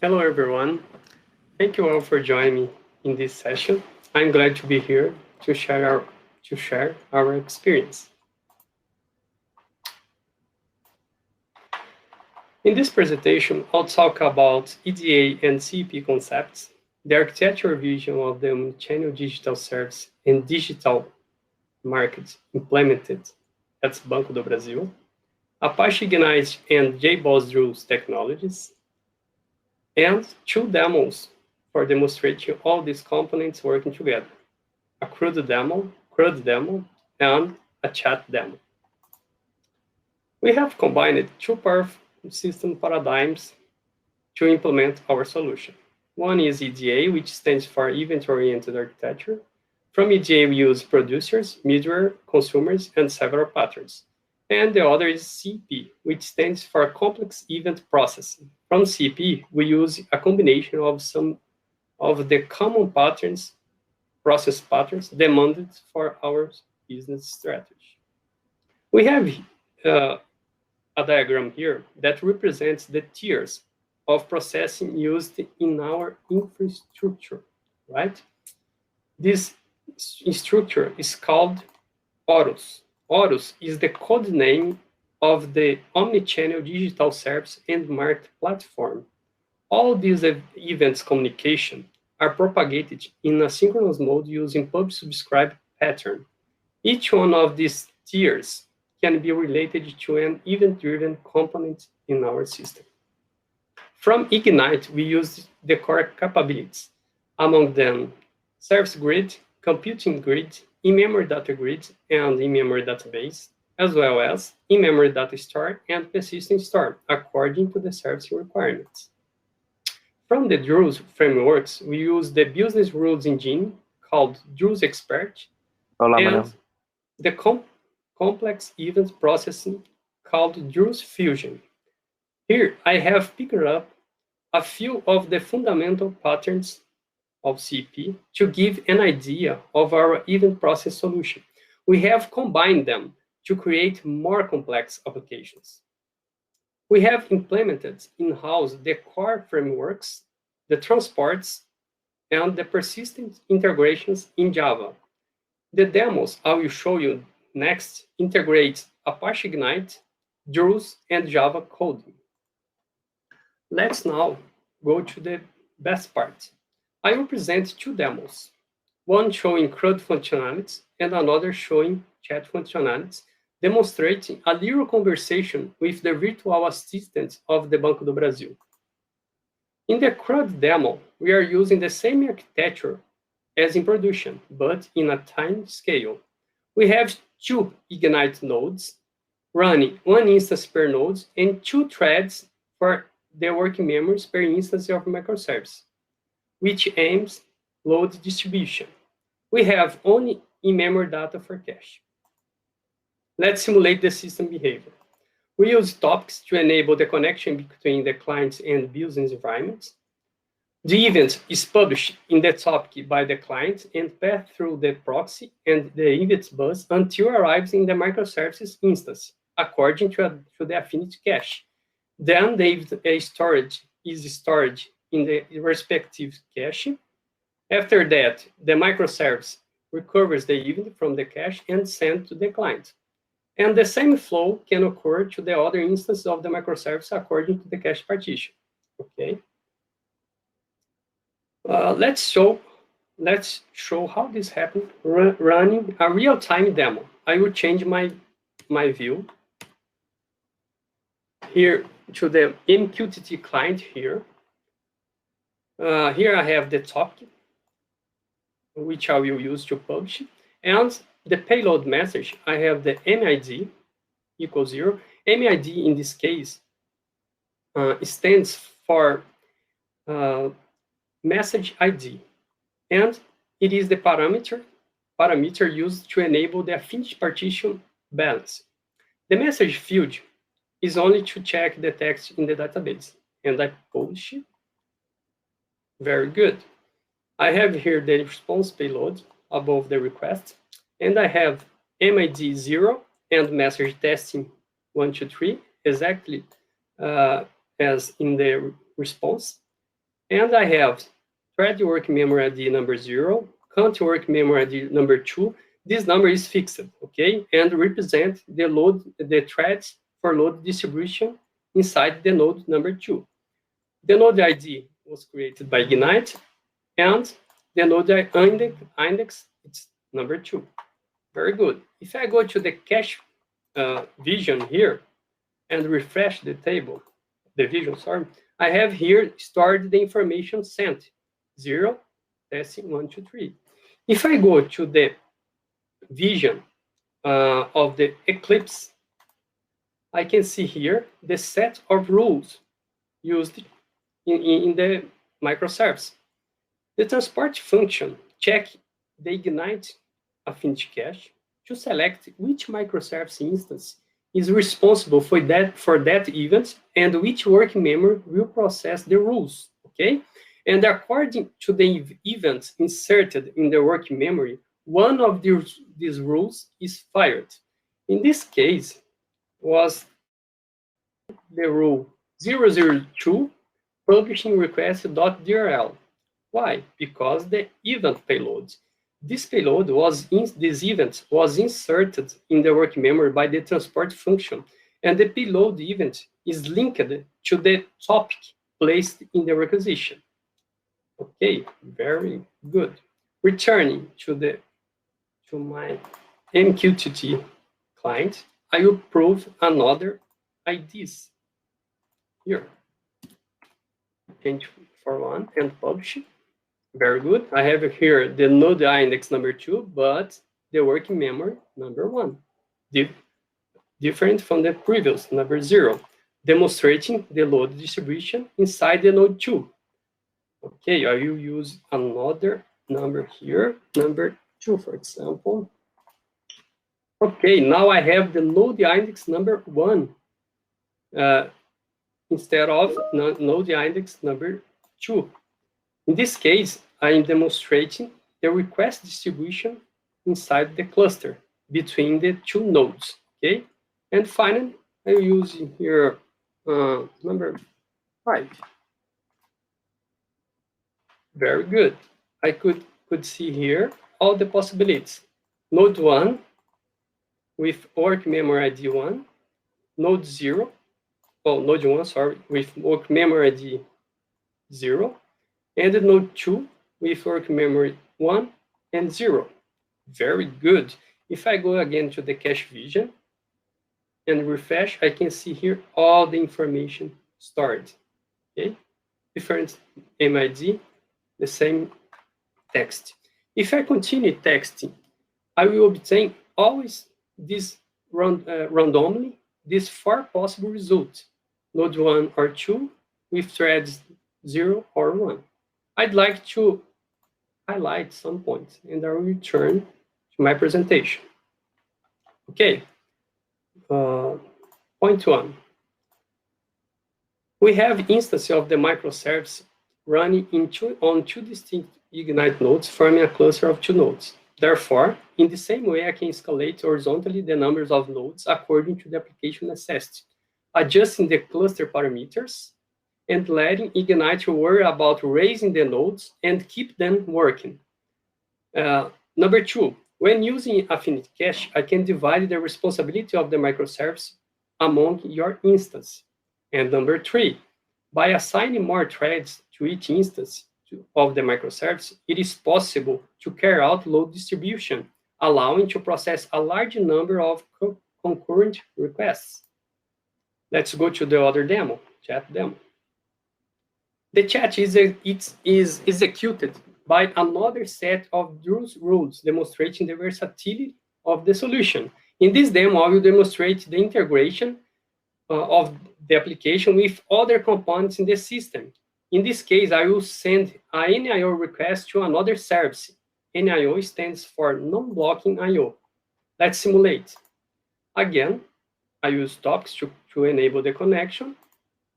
Hello, everyone. Thank you all for joining me in this session. I'm glad to be here to share our experience. In this presentation, I'll talk about EDA and CEP concepts, the architecture vision of the omnichannel digital service and digital market implemented at Banco do Brasil, Apache Ignite and Jboss Drools technologies, and two demos for demonstrating all these components working together: a CRUD demo, and a chat demo. We have combined two powerful system paradigms to implement our solution. One is EDA, which stands for Event-Oriented Architecture. From EDA, we use producers, middleware, consumers, and several patterns. And the other is CEP, which stands for Complex Event Processing. From CEP, we use a combination of some of the common process patterns demanded for our business strategy. We have a diagram here that represents the tiers of processing used in our infrastructure, right? This structure is called Horus. Horus is the code name of the omnichannel digital service and market platform. All these events communication are propagated in asynchronous mode using pub-subscribe pattern. Each one of these tiers can be related to an event-driven component in our system. From Ignite, we use the core capabilities, among them service grid, computing grid, in-memory data grid, and in-memory database, as well as in-memory data store and persistent store, according to the service requirements. From the Drools frameworks, we use the business rules engine called Drools Expert Olá, and Manuel. the complex event processing called Drools Fusion. Here, I have picked up a few of the fundamental patterns of CEP to give an idea of our event process solution. We have combined them to create more complex applications. We have implemented in-house the core frameworks, the transports, and the persistent integrations in Java. The demos I will show you next integrate Apache Ignite, Drools, and Java coding. Let's now go to the best part. I will present two demos, one showing CRUD functionalities and another showing chat functionalities, demonstrating a little conversation with the virtual assistant of the Banco do Brasil. In the CRUD demo, we are using the same architecture as in production, but in a time scale. We have two Ignite nodes running one instance per node and two threads for the working memories per instance of microservice, which aims load distribution. We have only in-memory data for cache. Let's simulate the system behavior. We use topics to enable the connection between the clients and business environments. The event is published in the topic by the client and passed through the proxy and the event bus until arrives in the microservices instance, according to the affinity cache. Then the storage is stored in the respective cache. After that, the microservice recovers the event from the cache and sends to the client. And the same flow can occur to the other instances of the microservice according to the cache partition. Okay. Let's show how this happens running a real-time demo. I will change my view here to the MQTT client here. Here I have the topic, which I will use to publish, and the payload message. I have the MID equals 0. MID in this case stands for message ID, and it is the parameter used to enable the affinity partition balance. The message field is only to check the text in the database, and I publish it. Very good. I have here the response payload above the request, and I have MID 0 and message testing 1, 2, 3, exactly as in the response. And I have thread work memory ID number 0, country work memory ID number 2. This number is fixed, okay, and represent the threads for load distribution inside the node number 2. The node ID was created by Ignite, and the node index it's number 2. Very good. If I go to the cache vision here and refresh the table, the vision, sorry, I have here stored the information sent, 0, testing, 1, 2, 3. If I go to the vision of the Eclipse, I can see here the set of rules used in the microservice. The transport function check the Ignite affinity cache to select which microservice instance is responsible for that event and which working memory will process the rules, okay? And according to the events inserted in the working memory, one of these rules is fired. In this case, was the rule 002 publishing request.drl. Why? Because the event payload. This payload this event was inserted in the working memory by the transport function, and the payload event is linked to the topic placed in the requisition. Okay, very good. Returning to my MQTT client, I will prove another IDs here. Change for one and publish it. Very good. I have here the node index number 2, but the working memory number 1. Different from the previous number 0, demonstrating the load distribution inside the node 2. Okay, I will use another number here, number 2, for example. Okay, now I have the node index number 1 instead of node index number 2. In this case, I am demonstrating the request distribution inside the cluster between the 2 nodes, okay? And finally, I'm using here number 5. Very good. I could see here all the possibilities. Node 1 with work memory ID 1, node 0, node 1, sorry, with work memory ID 0, and node 2 with work memory 1 and 0. Very good. If I go again to the cache vision and refresh, I can see here all the information stored. Okay, different MID, the same text. If I continue texting, I will obtain always this randomly these 4 possible results: node 1 or 2 with threads 0 or 1. I'd like to highlight some points, and I will return to my presentation. Okay, point 1. We have instances of the microservice running on 2 distinct Ignite nodes, forming a cluster of 2 nodes. Therefore, in the same way, I can escalate horizontally the numbers of nodes according to the application necessity, adjusting the cluster parameters and letting Ignite worry about raising the nodes and keep them working. Number 2, when using affinity cache, I can divide the responsibility of the microservice among your instance. And number 3, by assigning more threads to each instance of the microservice, it is possible to carry out load distribution, allowing to process a large number of concurrent requests. Let's go to the other demo, chat demo. The chat is executed by another set of Drools rules, demonstrating the versatility of the solution. In this demo, I will demonstrate the integration of the application with other components in the system. In this case, I will send a NIO request to another service. NIO stands for non-blocking IO. Let's simulate. Again, I use topics to enable the connection.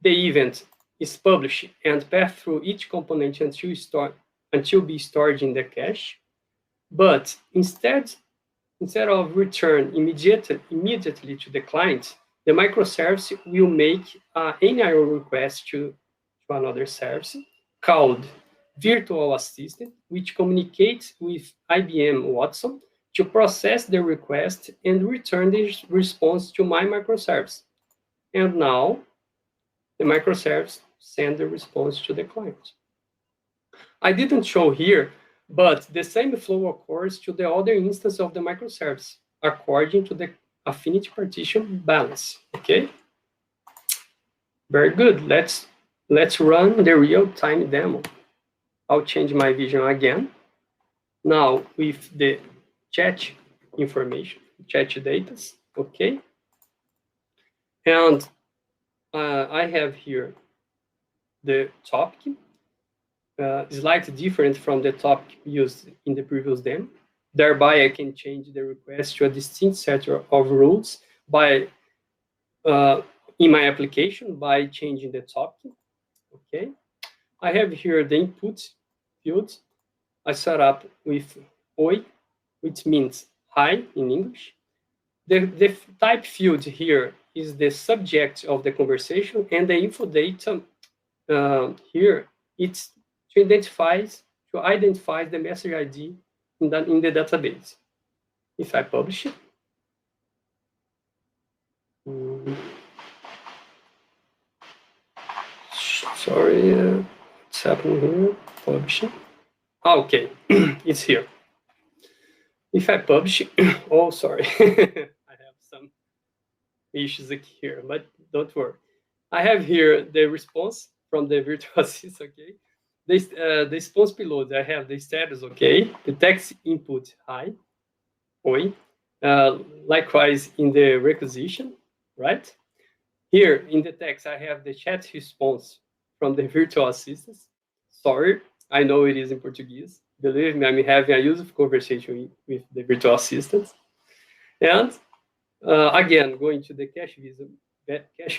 The event is published and passed through each component until be stored in the cache. But instead of return immediately to the client, the microservice will make a NIO request to another service, called virtual assistant, which communicates with IBM Watson to process the request and return the response to my microservice. And now the microservice sends the response to the client. I didn't show here, but the same flow occurs to the other instance of the microservice according to the affinity partition balance. Okay, very good. Let's run the real-time demo. I'll change my vision again. Now with the chat information, chat data, okay. And I have here the topic, slightly different from the topic used in the previous demo. Thereby, I can change the request to a distinct set of rules by in my application by changing the topic. Okay, I have here the input field. I set up with Oi, which means hi in English. The type field here is the subject of the conversation, and the info data here it's to identify the message ID in the database. If I publish it, sorry, what's happening here? Publishing. Okay, it's here. If I publish, oh, sorry, I have some issues here, but don't worry. I have here the response from the virtual assistant, okay? The response payload, I have the status, okay? The text input, hi, oi. Likewise in the requisition, right? Here in the text, I have the chat response from the virtual assistant. Sorry, I know it is in Portuguese. Believe me, I'm having a useful conversation with the virtual assistant. And again, going to the cache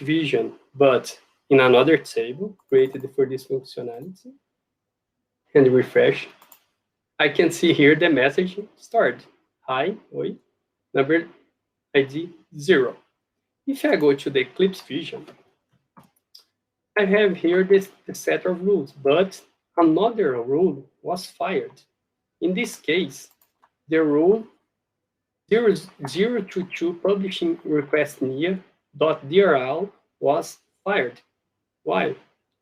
vision, but in another table created for this functionality, and refresh. I can see here the message start. Hi, oi, number ID 0. If I go to the Eclipse vision, I have here the set of rules, but another rule was fired. In this case, the rule 022 publishing request nia.drl was fired. Why?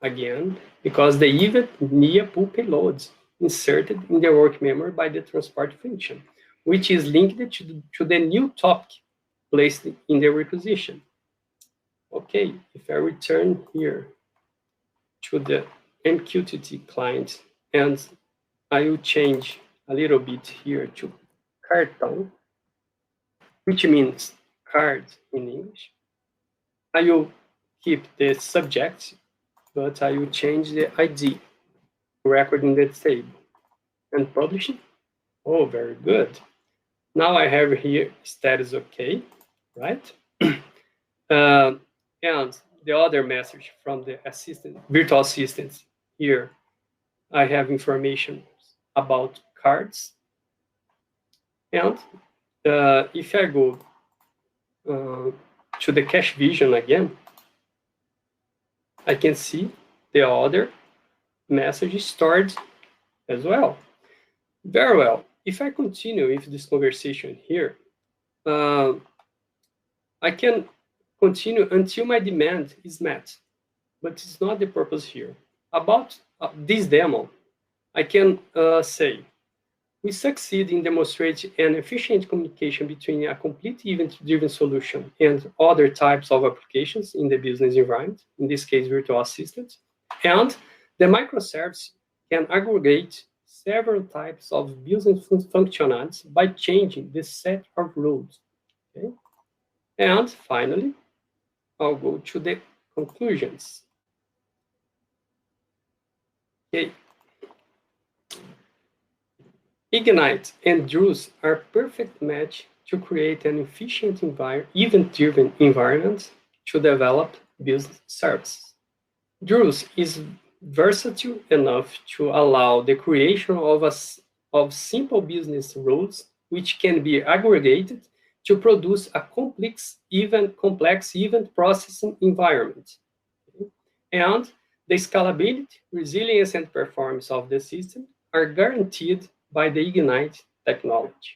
Again, because the event nia pull payloads inserted in the work memory by the transport function, which is linked to the new topic placed in the requisition. Okay, if I return here to the MQTT client, and I will change a little bit here to cartão, which means card in English. I will keep the subject, but I will change the ID record in the table and publish it. Oh, very good. Now I have here status okay, right? And the other message from the virtual assistant here, I have information about cards. And if I go to the cache vision again, I can see the other message stored as well. Very well. If I continue with this conversation here, I can continue until my demand is met, but it's not the purpose here. About this demo, I can say, we succeed in demonstrating an efficient communication between a complete event-driven solution and other types of applications in the business environment, in this case, virtual assistants. And the microservice can aggregate several types of business functionalities by changing the set of rules. Okay? And finally, I'll go to the conclusions. Okay. Ignite and Drools are a perfect match to create an efficient event-driven environment to develop business services. Drools is versatile enough to allow the creation of simple business rules, which can be aggregated to produce a complex event processing environment. Okay? And The scalability, resilience, and performance of the system are guaranteed by the Ignite technology.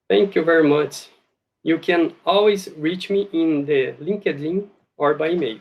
Thank you very much. You can always reach me in the LinkedIn or by email.